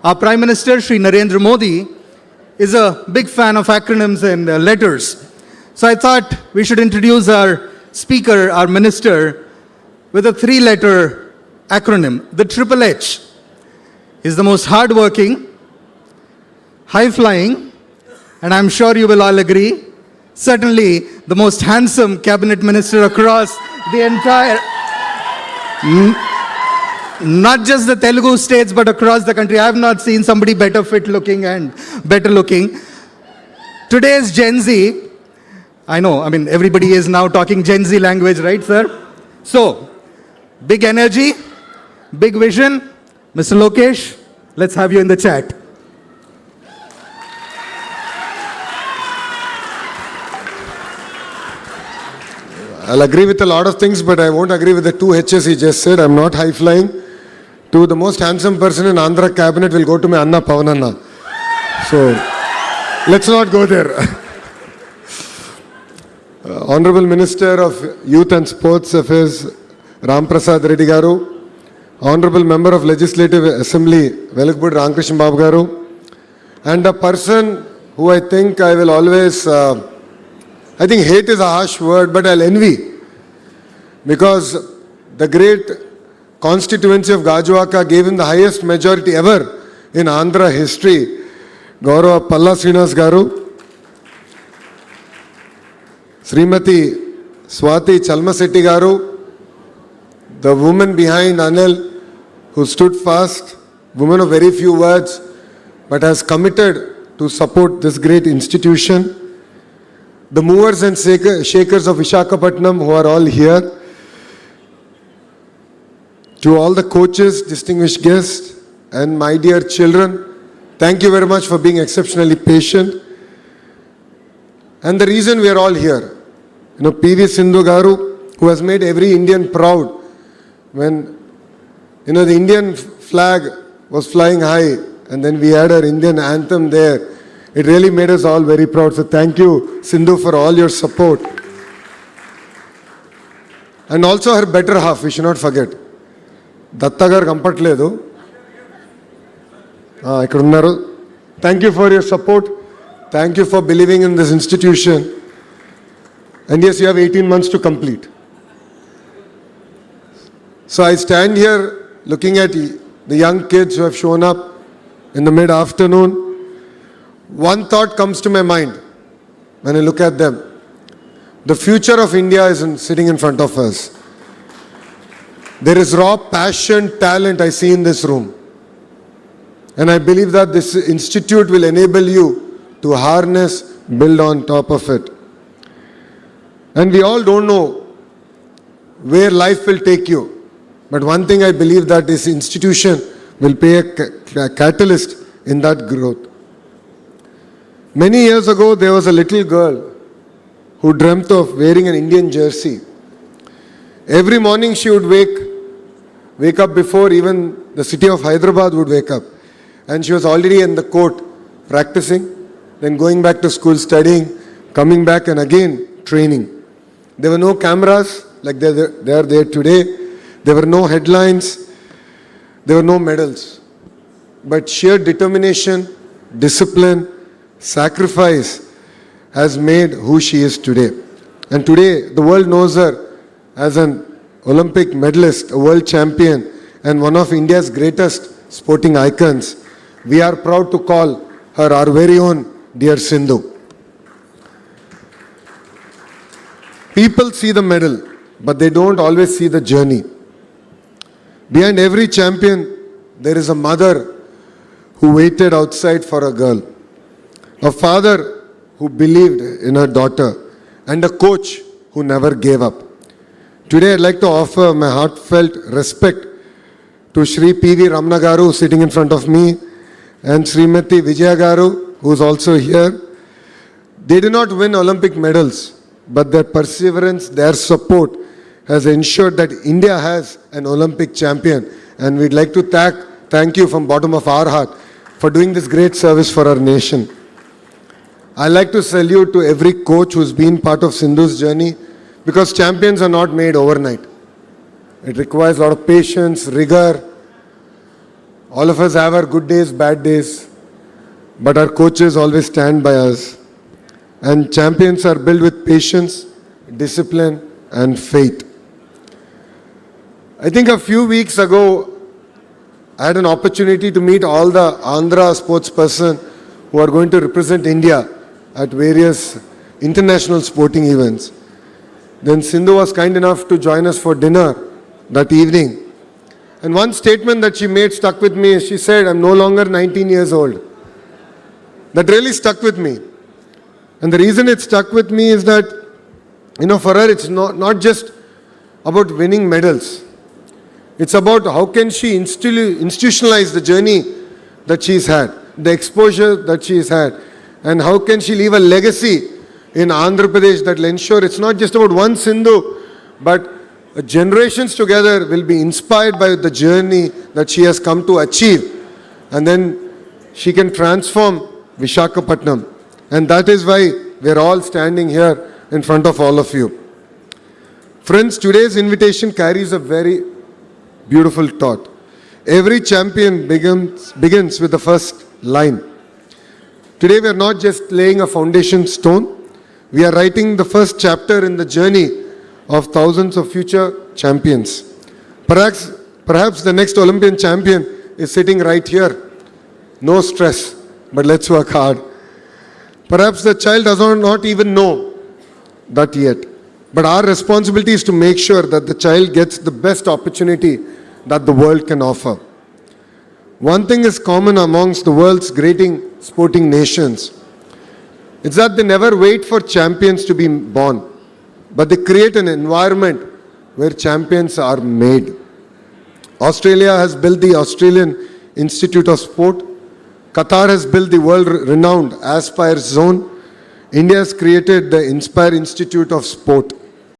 Our Prime Minister, Shri Narendra Modi, is a big fan of acronyms and letters. So I thought we should introduce our speaker, our minister, with a 3-letter acronym, the Triple H. He's the most hardworking, high-flying, and I'm sure you will all agree, certainly the most handsome cabinet minister across the entire, not just the Telugu states, but across the country. I have not seen somebody better fit looking and better looking. Today's Gen Z, I know, everybody is now talking Gen Z language, right, sir? So, big energy, big vision. Mr. Lokesh, let's have you in the chat. I'll agree with a lot of things, but I won't agree with the 2 H's he just said. I'm not high-flying. To the most handsome person in Andhra cabinet will go to my Anna Pavananna. So, let's not go there. Honorable Minister of Youth and Sports Affairs, Ram Prasad Reddy Garu. Honorable Member of Legislative Assembly, Velakbudi Ramkrishna Babu Garu. And a person who I think I will always... I think hate is a harsh word, but I'll envy. Because the great constituency of Gajuwaka gave him the highest majority ever in Andhra history. Gaurav Palla Srinas Garu. Srimati Swati Chalmasetti Garu. The woman behind Anil, who stood fast, woman of very few words, but has committed to support this great institution. The movers and shakers of Visakhapatnam who are all here, to all the coaches, distinguished guests, and my dear children, thank you very much for being exceptionally patient. And the reason we are all here, PV Sindhu Garu, who has made every Indian proud when, the Indian flag was flying high and then we had our Indian anthem there. It really made us all very proud. So thank you, Sindhu, for all your support. And also her better half, we should not forget. Dattagar Kampatledu. Thank you for your support. Thank you for believing in this institution. And yes, you have 18 months to complete. So I stand here looking at the young kids who have shown up in the mid-afternoon. One thought comes to my mind when I look at them. The future of India is sitting in front of us. There is raw passion, talent I see in this room. And I believe that this institute will enable you to harness, build on top of it. And we all don't know where life will take you. But one thing I believe that this institution will play a catalyst in that growth. Many years ago, there was a little girl who dreamt of wearing an Indian jersey. Every morning she would wake up before even the city of Hyderabad would wake up. And she was already in the court practicing, then going back to school studying, coming back and again training. There were no cameras like they are there today. There were no headlines. There were no medals. But sheer determination, discipline, sacrifice has made who she is today. And today, the world knows her as an Olympic medalist, a world champion, and one of India's greatest sporting icons. We are proud to call her our very own dear Sindhu. People see the medal, but they don't always see the journey. Behind every champion, there is a mother who waited outside for a girl. A father who believed in her daughter, and a coach who never gave up. Today I'd like to offer my heartfelt respect to Shri PV Ramana Garu sitting in front of me and Srimati Vijaya Garu who is also here. They did not win Olympic medals, but their perseverance, their support has ensured that India has an Olympic champion, and we'd like to thank you from bottom of our heart for doing this great service for our nation. I'd like to salute to every coach who's been part of Sindhu's journey, because champions are not made overnight. It requires a lot of patience, rigor, All of us have our good days, bad days, but our coaches always stand by us. And champions are built with patience, discipline, and faith. I think a few weeks ago, I had an opportunity to meet all the Andhra sportsperson who are going to represent India at various international sporting events. Then Sindhu was kind enough to join us for dinner that evening. And one statement that she made stuck with me. She said, I'm no longer 19 years old. That really stuck with me. And the reason it stuck with me is that, for her it's not just about winning medals. It's about how can she institutionalize the journey that she's had, the exposure that she's had, and how can she leave a legacy in Andhra Pradesh that will ensure it's not just about one Sindhu, but generations together will be inspired by the journey that she has come to achieve. And then she can transform Visakhapatnam. And that is why we're all standing here in front of all of you. Friends, today's invitation carries a very beautiful thought. Every champion begins with the first line. Today we are not just laying a foundation stone. We are writing the first chapter in the journey of thousands of future champions. Perhaps the next Olympian champion is sitting right here. No stress, but let's work hard. Perhaps the child does not even know that yet. But our responsibility is to make sure that the child gets the best opportunity that the world can offer. One thing is common amongst the world's great sporting nations. It's that they never wait for champions to be born, but they create an environment where champions are made. Australia has built the Australian Institute of Sport. Qatar has built the world-renowned Aspire Zone. India has created the Inspire Institute of Sport.